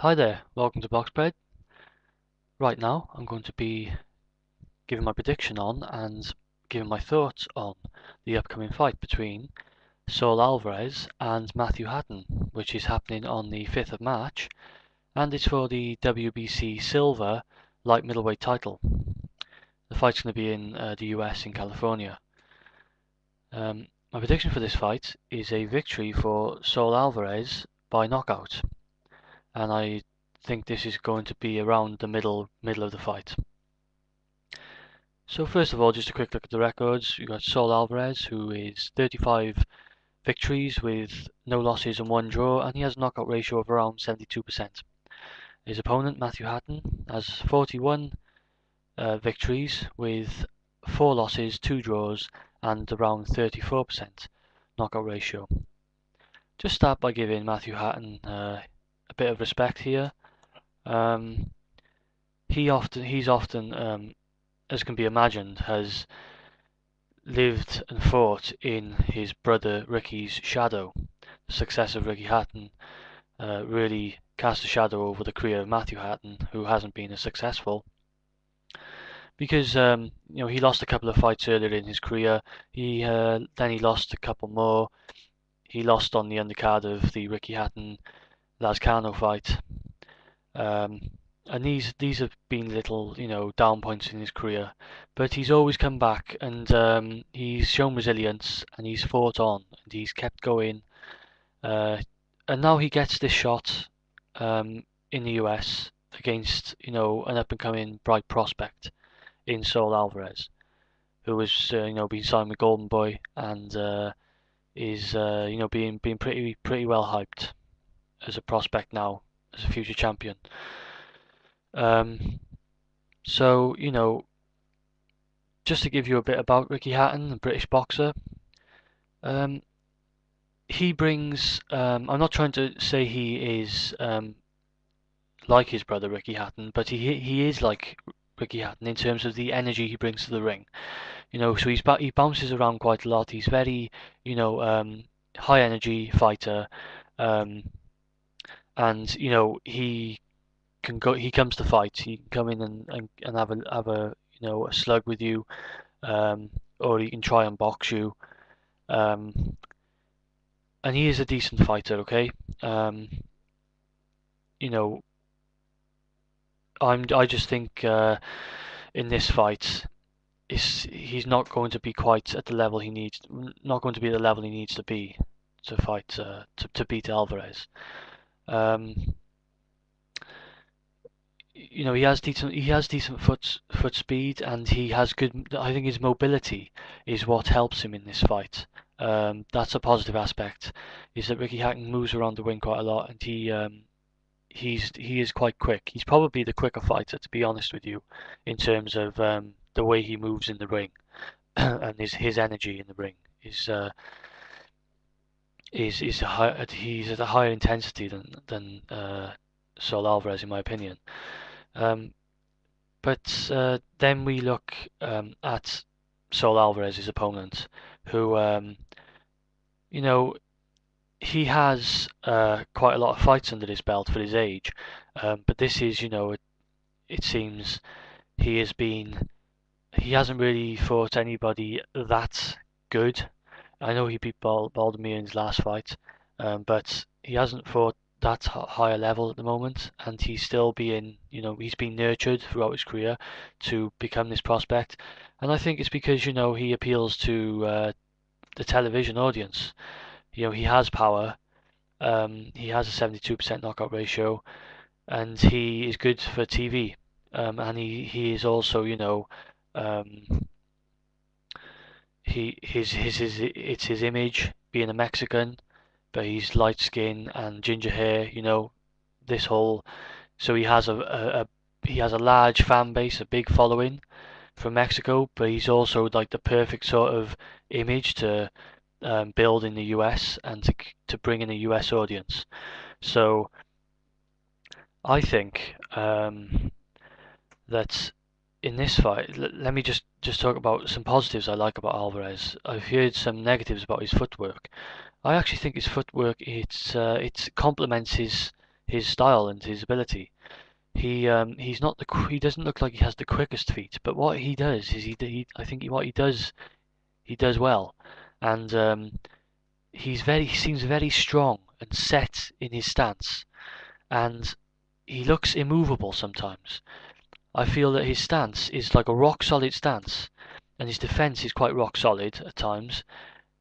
Hi there, welcome to BoxPred. Right now, I'm going to be giving my prediction on and giving my thoughts on the upcoming fight between Saul Alvarez and Matthew Hatton, which is happening on the 5th of March, and it's for the WBC Silver Light Middleweight title. The fight's going to be in the US in California. My prediction for this fight is a victory for Saul Alvarez by knockout, and I think this is going to be around the middle of the fight. So first of all, just a quick look at the records. You've got Saul Alvarez, who is 35 victories with no losses and one draw, and he has a knockout ratio of around 72%. His opponent, Matthew Hatton, has 41 victories with 4 losses, 2 draws, and around 34% knockout ratio. Just start by giving Matthew Hatton a bit of respect here. He's often as can be imagined, has lived and fought in his brother Ricky's shadow. The success of Ricky Hatton really cast a shadow over the career of Matthew Hatton, who hasn't been as successful. Because he lost a couple of fights earlier in his career. Then he lost a couple more. He lost on the undercard of the Ricky Hatton Lazcano fight. And these have been little, down points in his career, but he's always come back, and he's shown resilience, and he's fought on, and he's kept going, and now he gets this shot in the US against, an up-and-coming bright prospect in Saul Alvarez, who has, been signed with Golden Boy, and is, being pretty well hyped as a prospect now, as a future champion. So, just to give you a bit about Ricky Hatton, the British boxer, he brings, I'm not trying to say he is like his brother Ricky Hatton, but he is like Ricky Hatton in terms of the energy he brings to the ring. So he bounces around quite a lot. He's very, high energy fighter, and he comes to fight. He can come in and have a a slug with you, or he can try and box you. And he is a decent fighter, okay? I just think in this fight, he's not going to be quite at the level he needs, not going to be at the level he needs to be to fight to beat Alvarez. He has decent foot speed, and he has good. I think his mobility is what helps him in this fight. That's a positive aspect. Is that Ricky Hatton moves around the ring quite a lot, and he is quite quick. He's probably the quicker fighter, to be honest with you, in terms of the way he moves in the ring and his energy in the ring is high. He's at a higher intensity than Saul Alvarez, in my opinion. But then we look at Saul Alvarez's opponent, who, he has quite a lot of fights under his belt for his age. But this is, it seems he hasn't really fought anybody that good. I know he beat Baldomir in his last fight, but he hasn't fought that higher level at the moment, and he's still he's been nurtured throughout his career to become this prospect. And I think it's because, he appeals to the television audience. He has power, he has a 72% knockout ratio, and he is good for TV. And he is also, it's his image being a Mexican, but he's light skin and ginger hair, this whole. So he has a large fan base, a big following from Mexico, but he's also like the perfect sort of image to build in the US and to bring in a US audience. So I think that in this fight, let me just talk about some positives I like about Alvarez. I've heard some negatives about his footwork. I actually think his footwork it complements his style and his ability. He's not he doesn't look like he has the quickest feet, but what he does is I think what he does well, and he seems very strong and set in his stance, and he looks immovable sometimes. I feel that his stance is like a rock solid stance, and his defense is quite rock solid at times,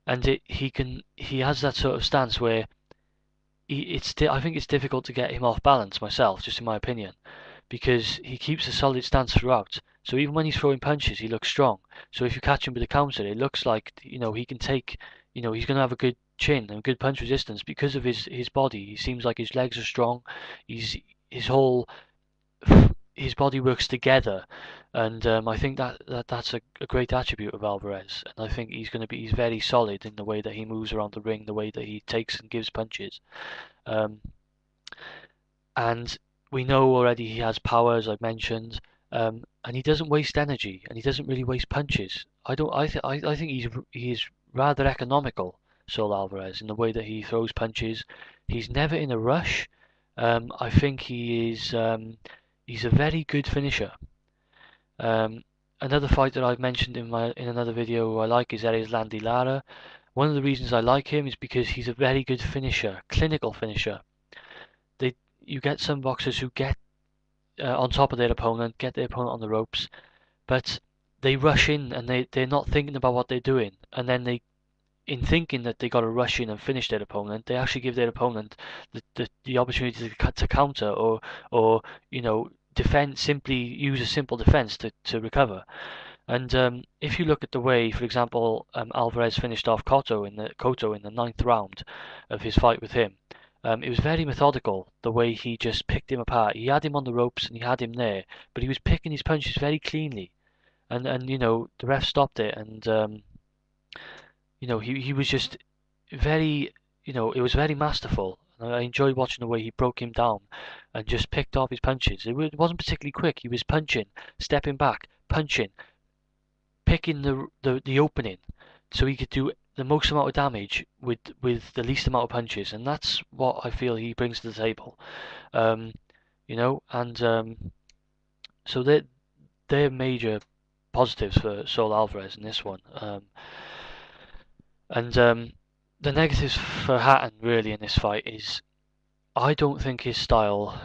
and he has that sort of stance where I think it's difficult to get him off balance myself, just in my opinion, because he keeps a solid stance throughout. So even when he's throwing punches, he looks strong. So if you catch him with a counter, it looks like he can take, he's going to have a good chin and good punch resistance because of his body. He seems like his legs are strong. His whole his body works together, and I think that's a great attribute of Alvarez. And I think he's very solid in the way that he moves around the ring, the way that he takes and gives punches. Um, and we know already he has power, as I've mentioned, and he doesn't waste energy, and he doesn't really waste punches. I don't. I think he's rather economical, Saul Alvarez, in the way that he throws punches. He's never in a rush. I think he's a very good finisher. Um, Another fight that I've mentioned in another video who I like is Erislandy Lara. One of the reasons I like him is because he's a very good finisher, clinical finisher. You get some boxers who get on top of their opponent, get their opponent on the ropes, but they rush in and they're not thinking about what they're doing, and then in thinking that they got to rush in and finish their opponent, they actually give their opponent the opportunity to counter or simply use a simple defense to recover. And if you look at the way, for example, Alvarez finished off Cotto in the ninth round of his fight with him, it was very methodical the way he just picked him apart. He had him on the ropes and he had him there, but he was picking his punches very cleanly, and the ref stopped it, and he was just very, it was very masterful. I enjoyed watching the way he broke him down and just picked off his punches. It wasn't particularly quick. He was punching, stepping back, punching, picking the opening so he could do the most amount of damage with the least amount of punches, and that's what I feel he brings to the table. Um, and so they're major positives for Saul Alvarez in this one. And the negatives for Hatton really in this fight is I don't think his style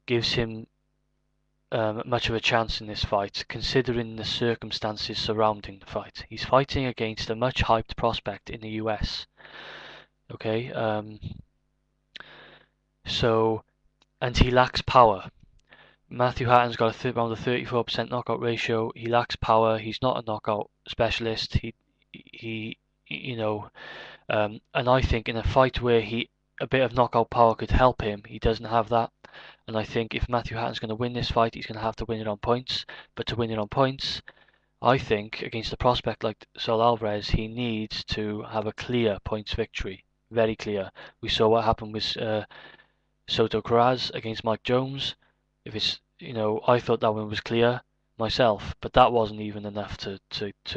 gives him much of a chance in this fight, considering the circumstances surrounding the fight. He's fighting against a much hyped prospect in the US. Okay, and he lacks power. Matthew Hatton's got around a 34% knockout ratio. He lacks power. He's not a knockout specialist. And I think in a fight where a bit of knockout power could help him, he doesn't have that. And I think if Matthew Hatton's going to win this fight, he's going to have to win it on points. But to win it on points, I think against a prospect like Saul Alvarez, he needs to have a clear points victory, very clear. We saw what happened with Soto Karass against Mike Jones. If it's, I thought that one was clear myself, but that wasn't even enough to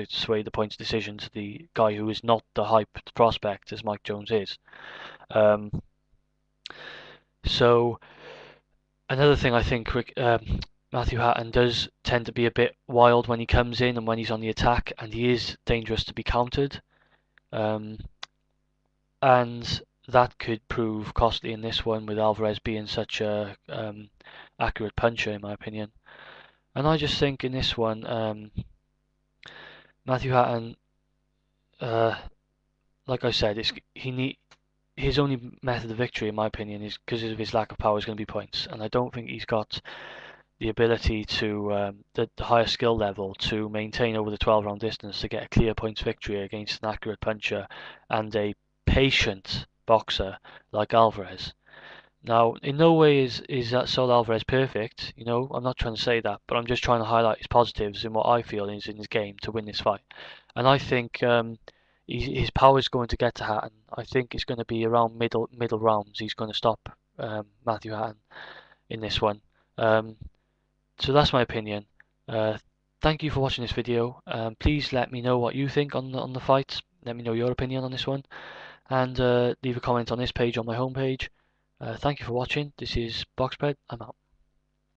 sway the points decision to the guy who is not the hyped prospect as Mike Jones is. So another thing, I think Matthew Hatton does tend to be a bit wild when he comes in and when he's on the attack, and he is dangerous to be countered. And that could prove costly in this one with Alvarez being such a accurate puncher, in my opinion. And I just think in this one, Matthew Hatton, like I said, his only method of victory, in my opinion, is because of his lack of power, is going to be points. And I don't think he's got the ability to the higher skill level to maintain over the 12-round distance to get a clear points victory against an accurate puncher and a patient boxer like Alvarez. Now, in no way is that Saul Alvarez perfect, I'm not trying to say that, but I'm just trying to highlight his positives in what I feel is in his game to win this fight. And I think his power is going to get to Hatton. I think it's going to be around middle rounds. He's going to stop Matthew Hatton in this one. So that's my opinion. Thank you for watching this video. Please let me know what you think on the fight. Let me know your opinion on this one, and leave a comment on this page on my homepage. Thank you for watching. This is BoxPred. I'm out.